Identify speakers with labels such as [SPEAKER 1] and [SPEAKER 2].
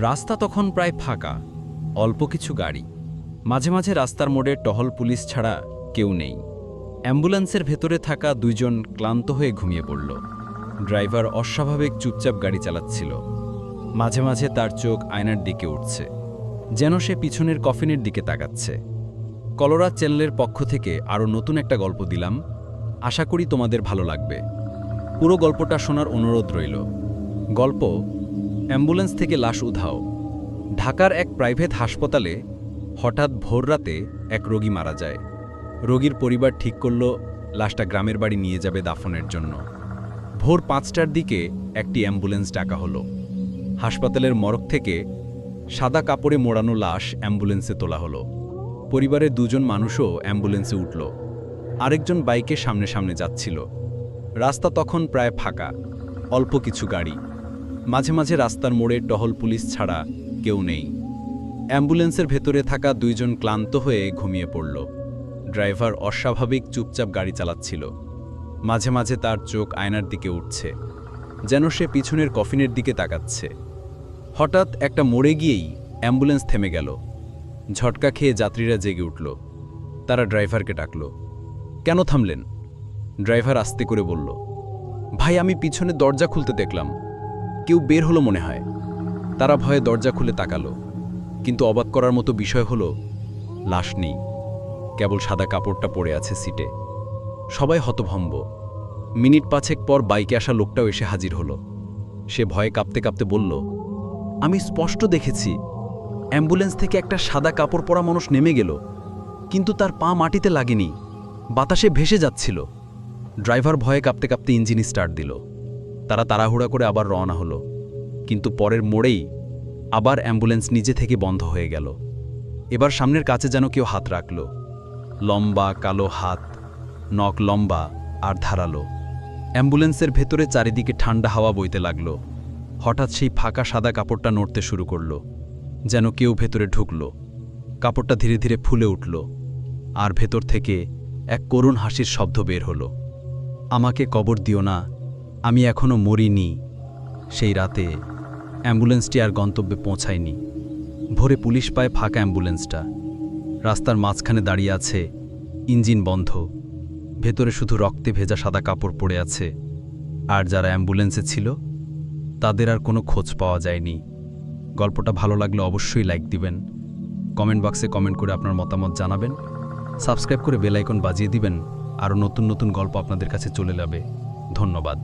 [SPEAKER 1] রাস্তা তখন প্রায় ফাঁকা, অল্প কিছু গাড়ি। মাঝে মাঝে রাস্তার মোড়ে টহল পুলিশ ছাড়া কেউ নেই। অ্যাম্বুলেন্সের ভেতরে থাকা দুইজন ক্লান্ত হয়ে ঘুমিয়ে পড়ল। ড্রাইভার অস্বাভাবিক চুপচাপ গাড়ি চালাচ্ছিল। মাঝে মাঝে তার চোখ আয়নার দিকে উঠছে, যেন সে পিছনের কফিনের দিকে তাকাচ্ছে। কলোরা চ্যানেলের পক্ষ থেকে আরও নতুন একটা গল্প দিলাম, আশা করি তোমাদের ভালো লাগবে। পুরো গল্পটা শোনার অনুরোধ রইল। গল্প অ্যাম্বুলেন্স থেকে লাশ উধাও। ঢাকার এক প্রাইভেট হাসপাতালে হঠাৎ ভোররাতে এক রোগী মারা যায়। রোগীর পরিবার ঠিক করল লাশটা গ্রামের বাড়ি নিয়ে যাবে দাফনের জন্য। ভোর ৫টার দিকে একটি অ্যাম্বুলেন্স ডাকা হলো। হাসপাতালের মরগ থেকে সাদা কাপড়ে মোড়ানো লাশ অ্যাম্বুলেন্সে তোলা হলো। পরিবারের দুজন মানুষও অ্যাম্বুলেন্সে উঠল। আরেকজন বাইকে সামনে সামনে যাচ্ছিল। রাস্তা তখন প্রায় ফাঁকা, অল্প কিছু গাড়ি। মাঝে মাঝে রাস্তার মোড়ে টহল পুলিশ ছাড়া কেউ নেই। অ্যাম্বুলেন্সের ভেতরে থাকা দুইজন ক্লান্ত হয়ে ঘুমিয়ে পড়ল। ড্রাইভার অস্বাভাবিক চুপচাপ গাড়ি চালাচ্ছিল। মাঝে মাঝে তার চোখ আয়নার দিকে উঠছে, যেন সে পিছনের কফিনের দিকে তাকাচ্ছে। হঠাৎ একটা মোড়ে গিয়েই অ্যাম্বুলেন্স থেমে গেল। ঝটকা খেয়ে যাত্রীরা জেগে উঠল। তারা ড্রাইভারকে ডাকল। কেন থামলেন? ড্রাইভার আস্তে করে বলল, ভাই, আমি পিছনে দরজা খুলতে দেখলাম, কেউ বের হলো মনে হয়। তারা ভয়ে দরজা খুলে তাকালো, কিন্তু অবাক করার মতো বিষয় হলো লাশ নেই, কেবল সাদা কাপড়টা পড়ে আছে সিটে। সবাই হতভম্ব। মিনিট ৫ পর বাইকে আসা লোকটাও এসে হাজির হলো। সে ভয়ে কাঁপতে কাঁপতে বলল, আমি স্পষ্ট দেখেছি অ্যাম্বুলেন্স থেকে একটা সাদা কাপড় পরা মানুষ নেমে গেল, কিন্তু তার পা মাটিতে লাগেনি, বাতাসে ভেসে যাচ্ছিল। ড্রাইভার ভয়ে কাঁপতে কাঁপতে ইঞ্জিন স্টার্ট দিল। তারা তাড়াহুড়া করে আবার রওনা হলো, কিন্তু পরের মোড়েই আবার অ্যাম্বুলেন্স নিজে থেকে বন্ধ হয়ে গেল। এবার সামনের কাছে যেন কেউ হাত রাখল। লম্বা কালো হাত, নখ লম্বা আর ধারালো। অ্যাম্বুলেন্সের ভেতরে চারিদিকে ঠান্ডা হাওয়া বইতে লাগল। হঠাৎ সেই ফাঁকা সাদা কাপড়টা নড়তে শুরু করল, যেন কেউ ভেতরে ঢুকল। কাপড়টা ধীরে ধীরে ফুলে উঠল, আর ভেতর থেকে এক করুণ হাসির শব্দ বের হলো। আমাকে কবর দিও না, আমি এখনো মরিনি। সেই রাতে অ্যাম্বুলেন্সটি আর গন্তব্যে পৌঁছায়নি। ভোরে পুলিশ পায় ফাঁকা অ্যাম্বুলেন্সটা। রাস্তার মাঝখানে দাঁড়িয়ে আছে, ইঞ্জিন বন্ধ, ভেতরে শুধু রক্তে ভেজা সাদা কাপড় পড়ে আছে। আর যারা অ্যাম্বুলেন্সে ছিল তাদের আর কোনো খোঁজ পাওয়া যায়নি। গল্পটা ভালো লাগলে অবশ্যই লাইক দিবেন, কমেন্ট বক্সে কমেন্ট করে আপনার মতামত জানাবেন, সাবস্ক্রাইব করে বেল আইকন বাজিয়ে দিবেন। আরও নতুন নতুন গল্প আপনাদের কাছে চলে যাবে। ধন্যবাদ।